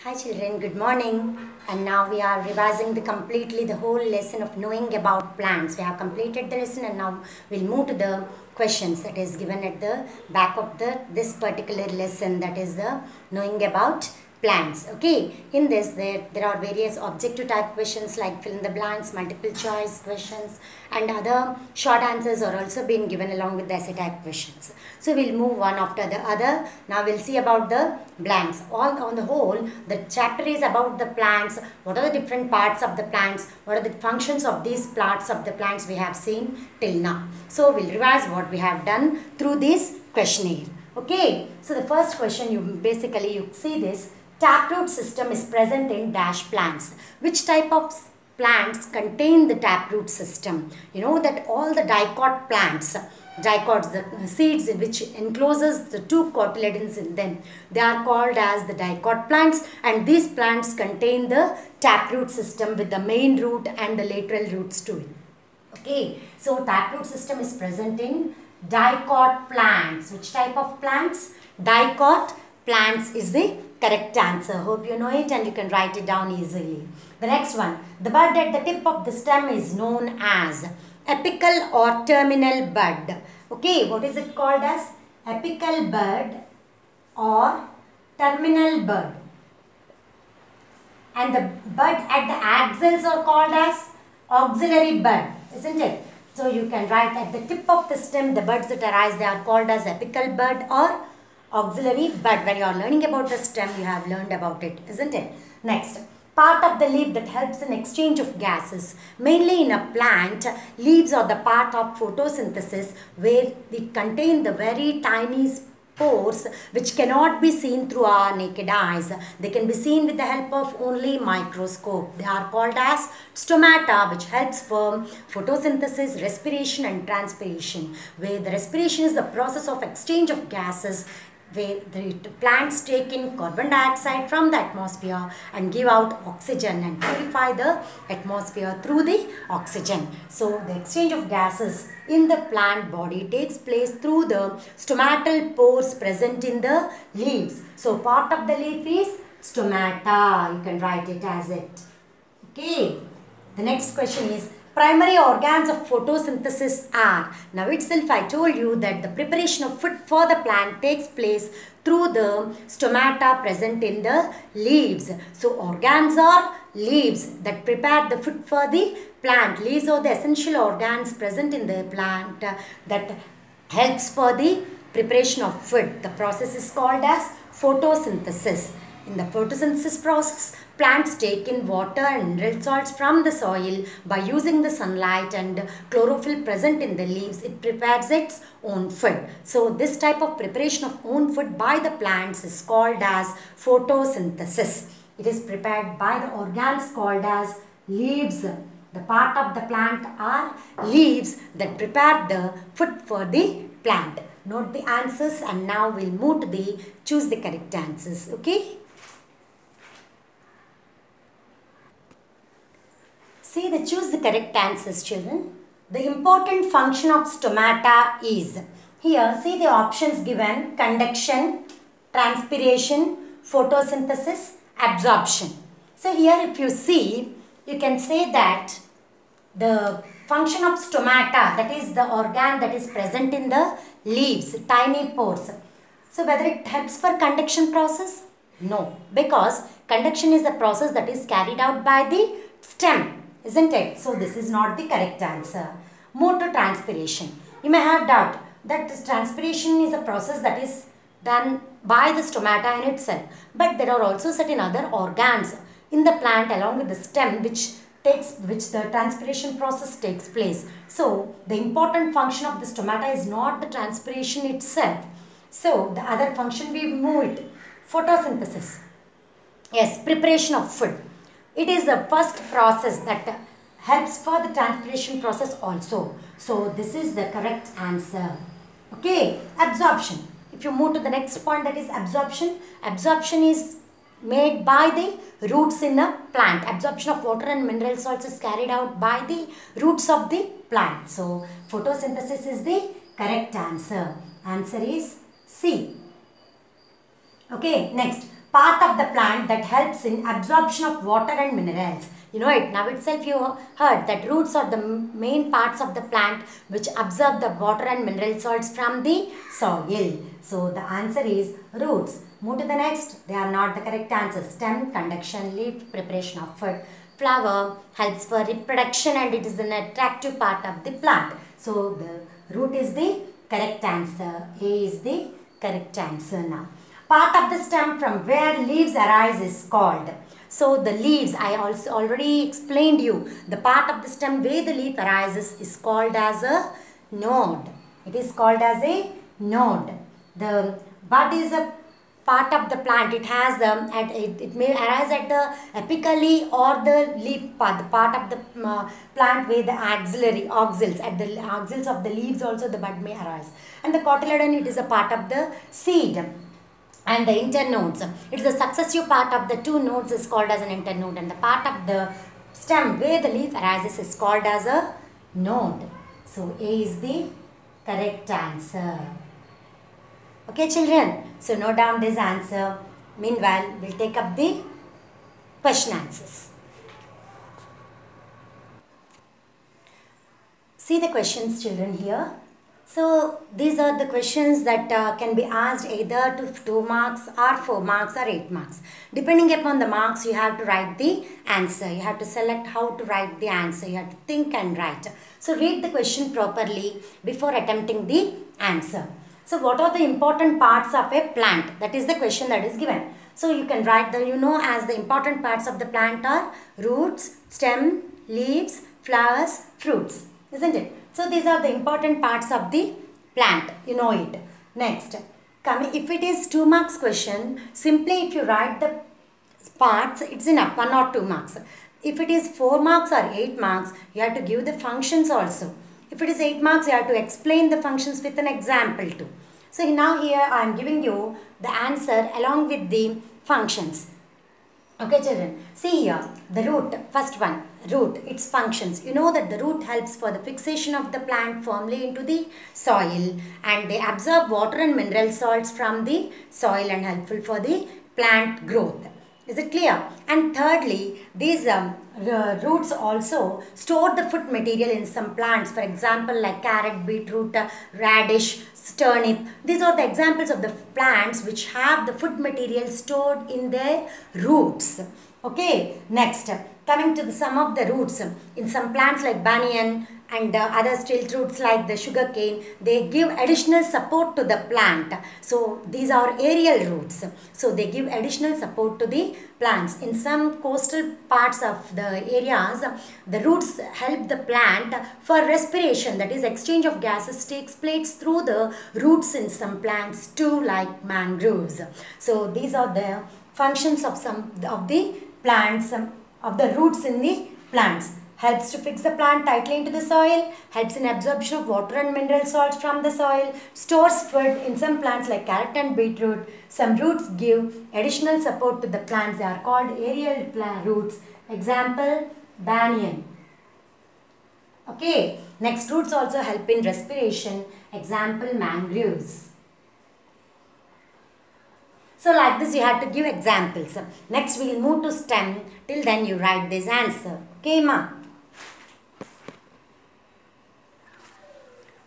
Hi children, good morning. And now we are revising completely the whole lesson of knowing about plants. We have completed the lesson and now we'll move to the questions that is given at the back of this particular lesson, that is the knowing about plants. Okay, in this there are various objective type questions like fill in the blanks, multiple choice questions, and other short answers are also being given along with the essay type questions. So we'll move one after the other. Now we'll see about the blanks. All on the whole, the chapter is about the plants. What are the different parts of the plants? What are the functions of these parts of the plants we have seen till now? So we'll revise what we have done through this questionnaire. Okay, so the first question, you see this taproot system is present in dash plants. Which type of plants contain the taproot system? You know that all the dicot plants, dicots, the seeds which encloses the two cotyledons in them, they are called as the dicot plants, and these plants contain the taproot system with the main root and the lateral roots to it. Okay, so taproot system is present in dicot plants. Which type of plants? Dicot plants is the correct answer. Hope you know it and you can write it down easily. The next one, the bud at the tip of the stem is known as apical or terminal bud. Okay, what is it called as? Apical bud or terminal bud. And the bud at the axils are called as auxiliary bud, isn't it? So you can write at the tip of the stem, the buds that arise, they are called as apical bud or auxiliary bud. When you are learning about the stem, you have learned about it, isn't it? Next, part of the leaf that helps in exchange of gases. Mainly in a plant, leaves are the part of photosynthesis where they contain the very tiny pores which cannot be seen through our naked eyes. They can be seen with the help of only microscope. They are called as stomata, which helps for photosynthesis, respiration and transpiration. Where the respiration is the process of exchange of gases, where the plants take in carbon dioxide from the atmosphere and give out oxygen and purify the atmosphere through the oxygen. So the exchange of gases in the plant body takes place through the stomatal pores present in the leaves. So part of the leaf is stomata. You can write it as it. Okay. The next question is, primary organs of photosynthesis are. Now itself I told you that the preparation of food for the plant takes place through the stomata present in the leaves. So organs are leaves that prepare the food for the plant. Leaves are the essential organs present in the plant that helps for the preparation of food. The process is called as photosynthesis. In the photosynthesis process, plants take in water and mineral salts from the soil. By using the sunlight and chlorophyll present in the leaves, it prepares its own food. So this type of preparation of own food by the plants is called as photosynthesis. It is prepared by the organs called as leaves. The part of the plant are leaves that prepare the food for the plant. Note the answers and now we'll move to the choose the correct answers. Okay. See the choose the correct answers, children. The important function of stomata is, here see the options given: conduction, transpiration, photosynthesis, absorption. So here if you see, you can say that the function of stomata, that is the organ that is present in the leaves, tiny pores. So whether it helps for conduction process? No, because conduction is a process that is carried out by the stem, isn't it? So this is not the correct answer. Move to transpiration. You may have doubt that this transpiration is a process that is done by the stomata in itself. But there are also certain other organs in the plant along with the stem which the transpiration process takes place. So the important function of the stomata is not the transpiration itself. So the other function we move it. Photosynthesis. Yes, preparation of food. It is the first process that helps for the transpiration process also. So this is the correct answer. Okay, absorption. If you move to the next point, that is absorption. Absorption is made by the roots in a plant. Absorption of water and mineral salts is carried out by the roots of the plant. So photosynthesis is the correct answer. Answer is C. Okay, next. part of the plant that helps in absorption of water and minerals. You know it. Now itself you heard that roots are the main parts of the plant which absorb the water and mineral salts from the soil. So the answer is roots. Move to the next. They are not the correct answer. Stem, conduction, leaf, preparation of food. Flower helps for reproduction and it is an attractive part of the plant. So the root is the correct answer. A is the correct answer now. Part of the stem from where leaves arise is called. So the leaves, I also already explained you. The part of the stem where the leaf arises is called as a node. It is called as a node. The bud is a part of the plant. It has it may arise at the apically or the leaf part, the part of the plant where the axils, at the axils of the leaves also the bud may arise. And the cotyledon, it is a part of the seed. And the internodes, it is the successive part of the two nodes is called as an internode, and the part of the stem where the leaf arises is called as a node. So A is the correct answer. Okay children, so note down this answer. Meanwhile, we'll take up the question answers. See the questions children here. So these are the questions that can be asked either to 2 marks or 4 marks or 8 marks. Depending upon the marks, you have to write the answer. You have to select how to write the answer. You have to think and write. So read the question properly before attempting the answer. So what are the important parts of a plant? That is the question that is given. So you can write the, as the important parts of the plant are roots, stem, leaves, flowers, fruits. Isn't it? So these are the important parts of the plant. You know it. Next, if it is 2 marks question, simply if you write the parts, it's enough, 1 or 2 marks. If it is 4 marks or 8 marks, you have to give the functions also. If it is 8 marks, you have to explain the functions with an example too. So now here I am giving you the answer along with the functions. Okay children, see here the root, first one, root, its functions. You know that the root helps for the fixation of the plant firmly into the soil and they absorb water and mineral salts from the soil and helpful for the plant growth. Is it clear? And thirdly, these roots also store the food material in some plants. For example, like carrot, beetroot, radish, turnip. These are the examples of the plants which have the food material stored in their roots. Okay, next, coming to some of the roots. In some plants like banyan and other stilt roots like the sugarcane, they give additional support to the plant. So these are aerial roots. So they give additional support to the plants. In some coastal parts of the areas, the roots help the plant for respiration. That is, exchange of gases takes place through the roots in some plants too, like mangroves. So these are the functions of some of the plants, of the roots in the plants. Helps to fix the plant tightly into the soil, helps in absorption of water and mineral salts from the soil, stores food in some plants like carrot and beetroot. Some roots give additional support to the plants. They are called aerial plant roots. Example, banyan. Okay, next, roots also help in respiration. Example, mangroves. So like this you have to give examples. Next we will move to stem. Till then you write this answer. Okay ma?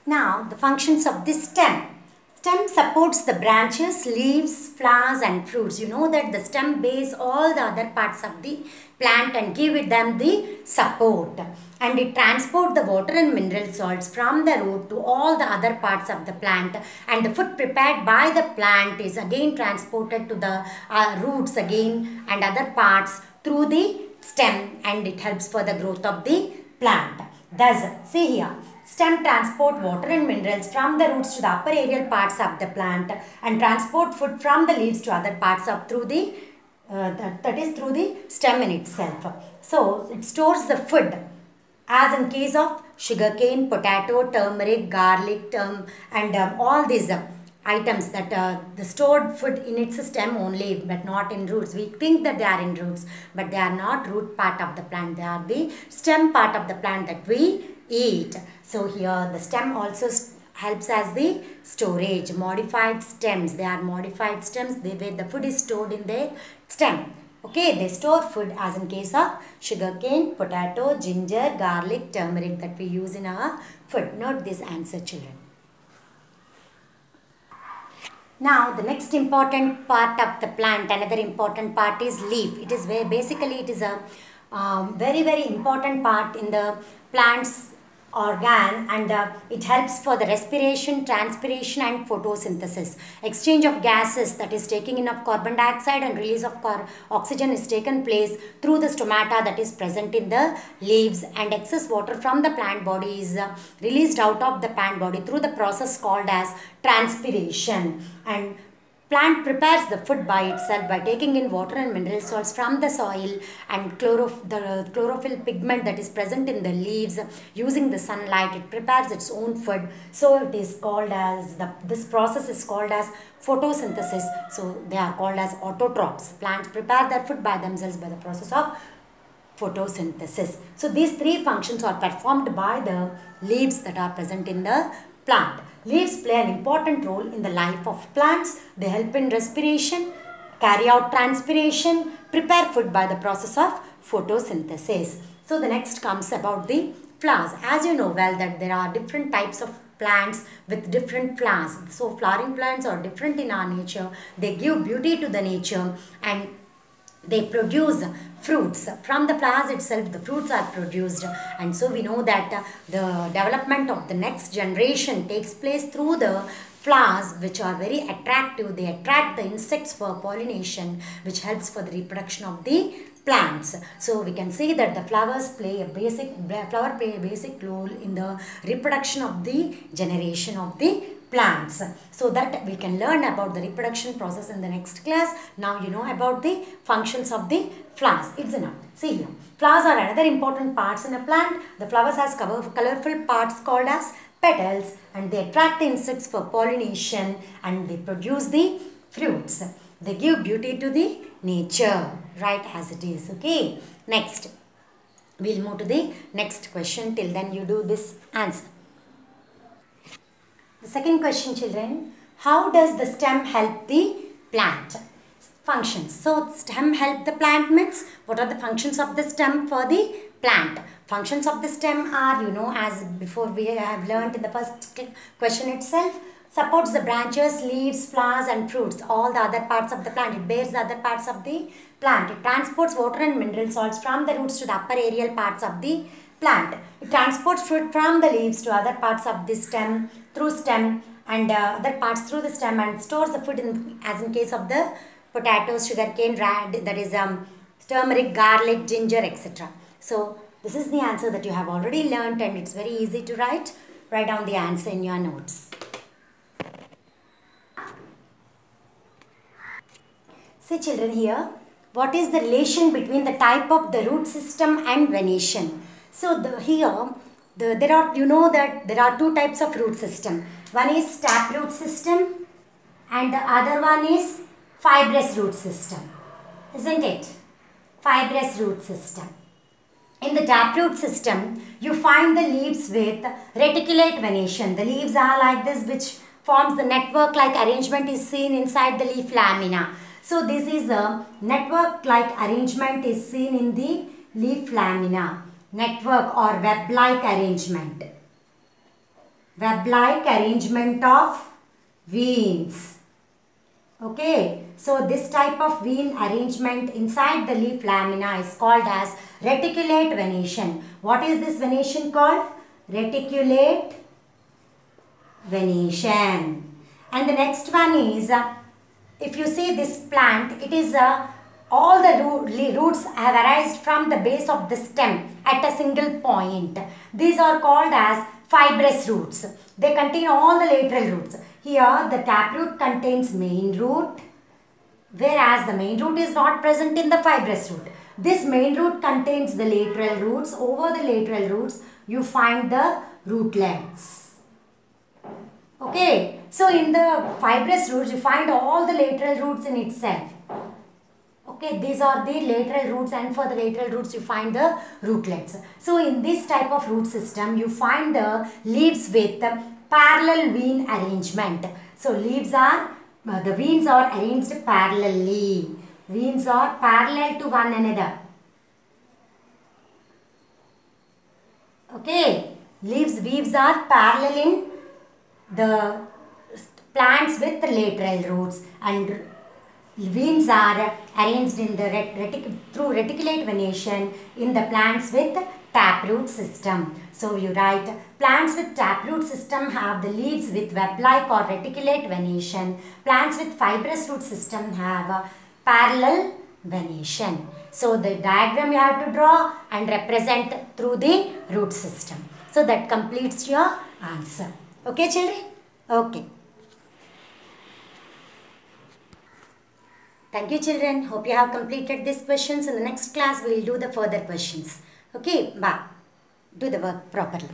Now the functions of this stem. Stem supports the branches, leaves, flowers and fruits. You know that the stem base all the other parts of the plant and give them the support. And it transports the water and mineral salts from the root to all the other parts of the plant. And the food prepared by the plant is again transported to the roots again and other parts through the stem, and it helps for the growth of the plant. Thus, see here, stem transport water and minerals from the roots to the upper aerial parts of the plant and transport food from the leaves to other parts of through the that is through the stem in itself. So it stores the food, as in case of sugarcane, potato, turmeric, garlic, and all these items that the stored food in its stem only, but not in roots. We think that they are in roots, but they are not root part of the plant. They are the stem part of the plant that we eat. So here the stem also helps as the storage. Modified stems, they are modified stems, where the food is stored in their stem. Okay, they store food as in case of sugarcane, potato, ginger, garlic, turmeric that we use in our food. Note this answer, children. Now the next important part of the plant, another important part is leaf. It is where basically it is a very important part in the plant's organ, and it helps for the respiration, transpiration and photosynthesis. Exchange of gases, that is taking in of carbon dioxide and release of oxygen, is taken place through the stomata that is present in the leaves, and excess water from the plant body is released out of the plant body through the process called as transpiration. And plant prepares the food by itself by taking in water and mineral salts from the soil and the chlorophyll pigment that is present in the leaves. Using the sunlight, it prepares its own food. So it is called as, this process is called as photosynthesis. So they are called as autotrophs. Plants prepare their food by themselves by the process of photosynthesis. So these three functions are performed by the leaves that are present in the plant. Leaves play an important role in the life of plants. They help in respiration, carry out transpiration, prepare food by the process of photosynthesis. So the next comes about the flowers. As you know well that there are different types of plants with different flowers. So flowering plants are different in our nature. They give beauty to the nature and they produce fruits. From the flowers itself, the fruits are produced, and so we know that the development of the next generation takes place through the flowers, which are very attractive. They attract the insects for pollination, which helps for the reproduction of the plants. So we can see that the flowers play a basic role in the reproduction of the generation of the plants. So that we can learn about the reproduction process in the next class. Now you know about the functions of the flowers. It's enough. See here. Flowers are another important parts in a plant. The flowers has colorful parts called as petals, and they attract the insects for pollination and they produce the fruits. They give beauty to the nature, right, as it is. Okay. Next, we'll move to the next question. Till then you do this answer. The second question, children, how does the stem help the plant? Functions. So stem help the plant means what are the functions of the stem for the plant? Functions of the stem are, you know, as before we have learned in the first question itself, supports the branches, leaves, flowers and fruits, all the other parts of the plant. It bears the other parts of the plant. It transports water and mineral salts from the roots to the upper aerial parts of the plant. It transports fruit from the leaves to other parts of the stem through stem and other parts through the stem, and stores the food as in case of the potatoes, sugarcane, that is turmeric, garlic, ginger, etc. So this is the answer that you have already learnt, and it's very easy to write. Write down the answer in your notes. See children here, what is the relation between the type of the root system and venation? So there are, you know that there are two types of root system. One is taproot system and the other one is fibrous root system, isn't it? Fibrous root system. In the taproot system, you find the leaves with reticulate venation. The leaves are like this, which forms the network-like arrangement is seen inside the leaf lamina. So this is a network-like arrangement is seen in the leaf lamina. Network or web-like arrangement. Web-like arrangement of veins. Okay, so this type of vein arrangement inside the leaf lamina is called as reticulate venation. What is this venation called? Reticulate venation. And the next one is, if you see this plant, it is all the roots have arisen from the base of the stem at a single point. These are called as fibrous roots. They contain all the lateral roots. Here the taproot contains main root, whereas the main root is not present in the fibrous root. This main root contains the lateral roots. Over the lateral roots you find the rootlets. Okay, so in the fibrous roots you find all the lateral roots in itself. Okay, these are the lateral roots, and for the lateral roots you find the rootlets. So in this type of root system you find the leaves with parallel vein arrangement. So leaves are, the veins are arranged parallelly. Veins are parallel to one another. Okay, weaves are parallel in the plants with lateral roots, and veins are arranged in the through reticulate venation in the plants with taproot system. So you write, plants with taproot system have the leaves with web-like or reticulate venation. Plants with fibrous root system have a parallel venation. So the diagram you have to draw and represent through the root system. So that completes your answer. Okay, children? Okay. Thank you, children. Hope you have completed these questions. In the next class, we will do the further questions. Okay, bye. Do the work properly.